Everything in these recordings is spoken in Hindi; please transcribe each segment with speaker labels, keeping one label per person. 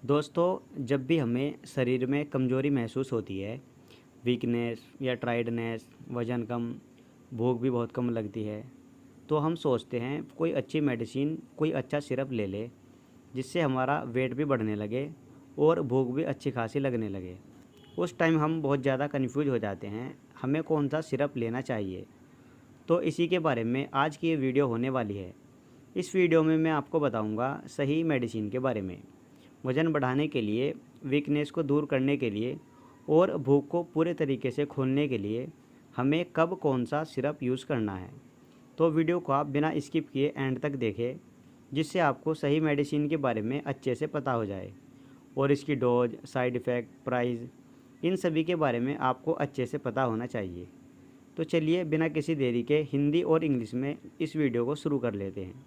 Speaker 1: दोस्तों, जब भी हमें शरीर में कमज़ोरी महसूस होती है, वीकनेस या टायर्डनेस, वज़न कम, भूख भी बहुत कम लगती है, तो हम सोचते हैं कोई अच्छी मेडिसिन, कोई अच्छा सिरप ले लें, जिससे हमारा वेट भी बढ़ने लगे और भूख भी अच्छी खासी लगने लगे। उस टाइम हम बहुत ज़्यादा कन्फ्यूज़ हो जाते हैं, हमें कौन-सा सिरप लेना चाहिए। तो इसी के बारे में आज की ये वीडियो होने वाली है। इस वीडियो में मैं आपको बताऊँगा सही मेडिसिन के बारे में। वज़न बढ़ाने के लिए, वीकनेस को दूर करने के लिए और भूख को पूरे तरीके से खोलने के लिए हमें कब कौन-सा सिरप यूज़ करना है। तो वीडियो को आप बिना स्किप किए एंड तक देखें, जिससे आपको सही मेडिसिन के बारे में अच्छे से पता हो जाए और इसकी डोज, साइड इफ़ेक्ट, प्राइस, इन सभी के बारे में आपको अच्छे से पता होना चाहिए। तो चलिए बिना किसी देरी के हिंदी और इंग्लिश में इस वीडियो को शुरू कर लेते हैं।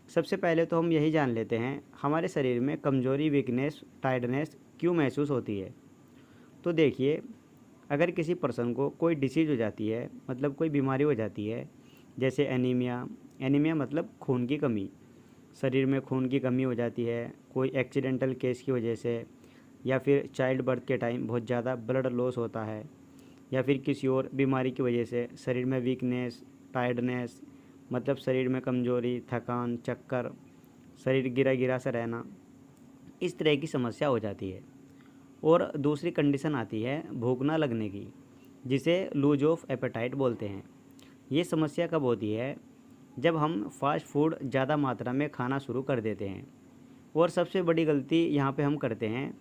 Speaker 1: सबसे पहले तो हम यही जान लेते हैं हमारे शरीर में कमज़ोरी, वीकनेस, टायर्डनेस क्यों महसूस होती है। तो देखिए, अगर किसी पर्सन को कोई डिसीज़ हो जाती है, मतलब कोई बीमारी हो जाती है, जैसे एनीमिया। एनीमिया मतलब खून की कमी। शरीर में खून की कमी हो जाती है कोई एक्सीडेंटल केस की वजह से, या फिर चाइल्ड बर्थ के टाइम बहुत ज़्यादा ब्लड लॉस होता है, या फिर किसी और बीमारी की वजह से शरीर में वीकनेस, टायर्डनेस मतलब शरीर में कमज़ोरी, थकान, चक्कर, शरीर गिरा गिरा सा रहना, इस तरह की समस्या हो जाती है। और दूसरी कंडीशन आती है भूख ना लगने की, जिसे लूज ऑफ एपेटाइट बोलते हैं। ये समस्या कब होती है? जब हम फास्ट फूड ज़्यादा मात्रा में खाना शुरू कर देते हैं। और सबसे बड़ी गलती यहाँ पे हम करते हैं,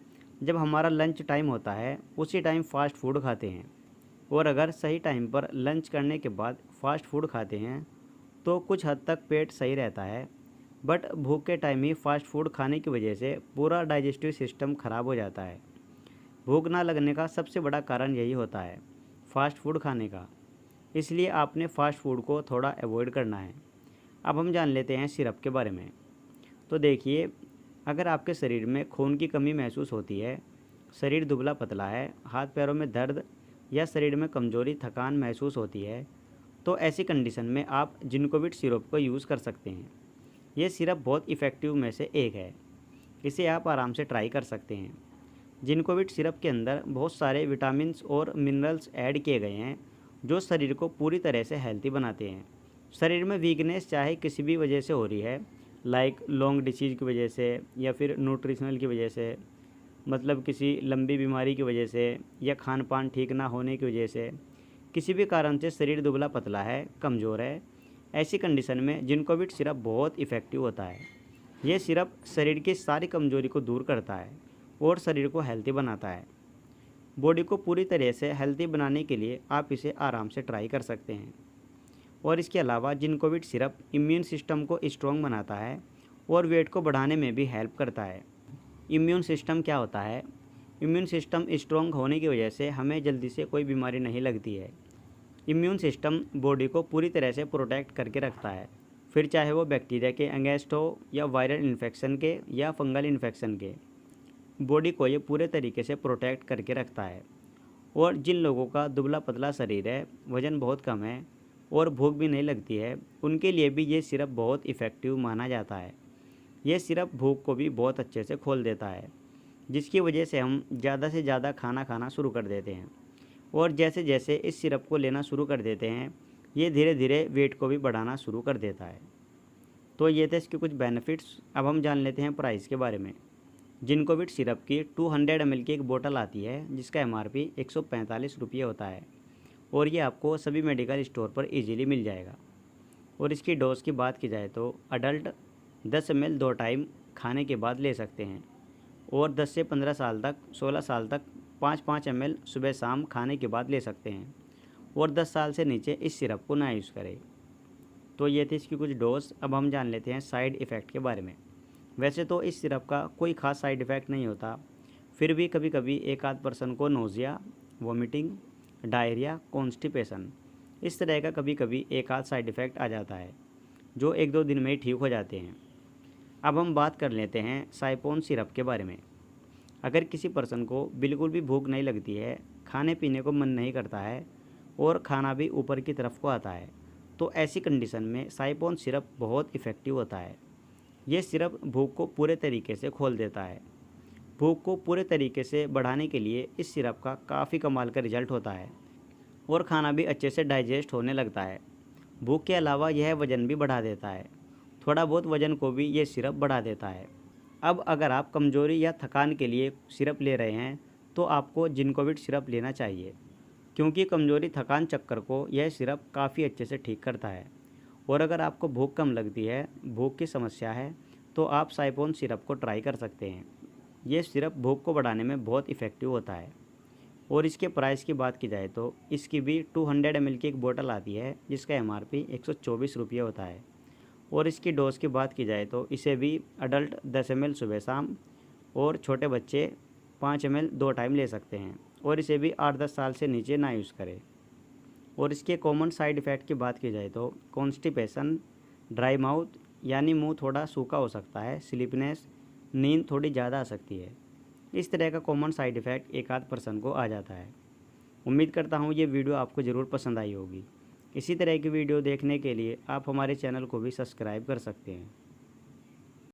Speaker 1: जब हमारा लंच टाइम होता है उसी टाइम फ़ास्ट फूड खाते हैं। और अगर सही टाइम पर लंच करने के बाद फ़ास्ट फूड खाते हैं तो कुछ हद तक पेट सही रहता है, बट भूख के टाइम ही फ़ास्ट फूड खाने की वजह से पूरा डाइजेस्टिव सिस्टम ख़राब हो जाता है। भूख ना लगने का सबसे बड़ा कारण यही होता है, फ़ास्ट फूड खाने का। इसलिए आपने फ़ास्ट फूड को थोड़ा अवॉइड करना है। अब हम जान लेते हैं सिरप के बारे में। तो देखिए, अगर आपके शरीर में खून की कमी महसूस होती है, शरीर दुबला पतला है, हाथ पैरों में दर्द या शरीर में कमज़ोरी, थकान महसूस होती है, तो ऐसी कंडीशन में आप जिंकोविट सिरप को यूज़ कर सकते हैं। ये सिरप बहुत इफ़ेक्टिव में से एक है। इसे आप आराम से ट्राई कर सकते हैं। जिंकोविट सिरप के अंदर बहुत सारे विटामिन्स और मिनरल्स ऐड किए गए हैं, जो शरीर को पूरी तरह से हेल्दी बनाते हैं। शरीर में वीकनेस चाहे किसी भी वजह से हो रही है, लाइक लॉन्ग डिसीज़ की वजह से या फिर न्यूट्रिशनल की वजह से, मतलब किसी लंबी बीमारी की वजह से या खान पान ठीक ना होने की वजह से, किसी भी कारण से शरीर दुबला पतला है, कमज़ोर है, ऐसी कंडीशन में जिंकोविट सिरप बहुत इफ़ेक्टिव होता है। ये सिरप शरीर की सारी कमज़ोरी को दूर करता है और शरीर को हेल्दी बनाता है। बॉडी को पूरी तरह से हेल्दी बनाने के लिए आप इसे आराम से ट्राई कर सकते हैं। और इसके अलावा जिंकोविट सिरप इम्यून सिस्टम को स्ट्रॉन्ग बनाता है और वेट को बढ़ाने में भी हेल्प करता है। इम्यून सिस्टम क्या होता है? इम्यून सिस्टम स्ट्रॉन्ग होने की वजह से हमें जल्दी से कोई बीमारी नहीं लगती है। इम्यून सिस्टम बॉडी को पूरी तरह से प्रोटेक्ट करके रखता है, फिर चाहे वो बैक्टीरिया के अगेंस्ट हो या वायरल इन्फेक्शन के या फंगल इन्फेक्शन के। बॉडी को ये पूरे तरीके से प्रोटेक्ट करके रखता है। और जिन लोगों का दुबला पतला शरीर है, वज़न बहुत कम है और भूख भी नहीं लगती है, उनके लिए भी ये सिरप बहुत इफ़ेक्टिव माना जाता है। ये सिरप भूख को भी बहुत अच्छे से खोल देता है, जिसकी वजह से हम ज़्यादा से ज़्यादा खाना खाना शुरू कर देते हैं। और जैसे जैसे इस सिरप को लेना शुरू कर देते हैं, ये धीरे धीरे वेट को भी बढ़ाना शुरू कर देता है। तो ये थे इसके कुछ बेनिफिट्स। अब हम जान लेते हैं प्राइस के बारे में। जिंकोविट सिरप की 200 ml की एक बोतल आती है, जिसका MRP 145 रुपये होता है और ये आपको सभी मेडिकल स्टोर पर इजीली मिल जाएगा। और इसकी डोज की बात की जाए तो अडल्ट 10 ml 2 टाइम खाने के बाद ले सकते हैं, और 10 से 15 साल तक, 16 साल तक 5-5 ml सुबह शाम खाने के बाद ले सकते हैं। और 10 साल से नीचे इस सिरप को ना यूज़ करें। तो ये थी इसकी कुछ डोज। अब हम जान लेते हैं साइड इफ़ेक्ट के बारे में। वैसे तो इस सिरप का कोई ख़ास साइड इफ़ेक्ट नहीं होता, फिर भी कभी कभी एक आध पर्सन को नोज़िया, वोमिटिंग, डायरिया, कॉन्स्टिपेशन, इस तरह का कभी कभी एक आध साइड इफ़ेक्ट आ जाता है, जो 1-2 दिन में ही ठीक हो जाते हैं। अब हम बात कर लेते हैं साइपोन सिरप के बारे में। अगर किसी पर्सन को बिल्कुल भी भूख नहीं लगती है, खाने पीने को मन नहीं करता है और खाना भी ऊपर की तरफ को आता है, तो ऐसी कंडीशन में साइपोन सिरप बहुत इफ़ेक्टिव होता है। ये सिरप भूख को पूरे तरीके से खोल देता है भूख को पूरे तरीके से बढ़ाने के लिए इस सिरप का काफ़ी कमाल का रिजल्ट होता है और खाना भी अच्छे से डाइजेस्ट होने लगता है। भूख के अलावा यह वज़न भी बढ़ा देता है, थोड़ा बहुत वज़न को भी ये सिरप बढ़ा देता है। अब अगर आप कमज़ोरी या थकान के लिए सिरप ले रहे हैं तो आपको जिंकोविट सिरप लेना चाहिए, क्योंकि कमज़ोरी थकान चक्कर को यह सिरप काफ़ी अच्छे से ठीक करता है। और अगर आपको भूख कम लगती है, भूख की समस्या है, तो आप साइपोन सिरप को ट्राई कर सकते हैं। ये सिरप भूख को बढ़ाने में बहुत इफ़ेक्टिव होता है। और इसके प्राइस की बात की जाए तो इसकी भी 200 ml की एक बोतल आती है जिसका MRP 124 रुपये होता है। और इसकी डोज की बात की जाए तो इसे भी अडल्ट 10 ml सुबह शाम और छोटे बच्चे 5 ml 2 टाइम ले सकते हैं। और इसे भी 8-10 साल से नीचे ना यूज़ करें। और इसके कॉमन साइड इफ़ेक्ट की बात की जाए तो कॉन्स्टिपेशन, ड्राई माउथ यानी मुंह थोड़ा सूखा हो सकता है, स्लीपनेस, नींद थोड़ी ज़्यादा आ सकती है। इस तरह का कॉमन साइड इफ़ेक्ट एक आध पर्सन को आ जाता है। उम्मीद करता हूँ ये वीडियो आपको ज़रूर पसंद आई होगी। इसी तरह की वीडियो देखने के लिए आप हमारे चैनल को भी सब्सक्राइब कर सकते हैं।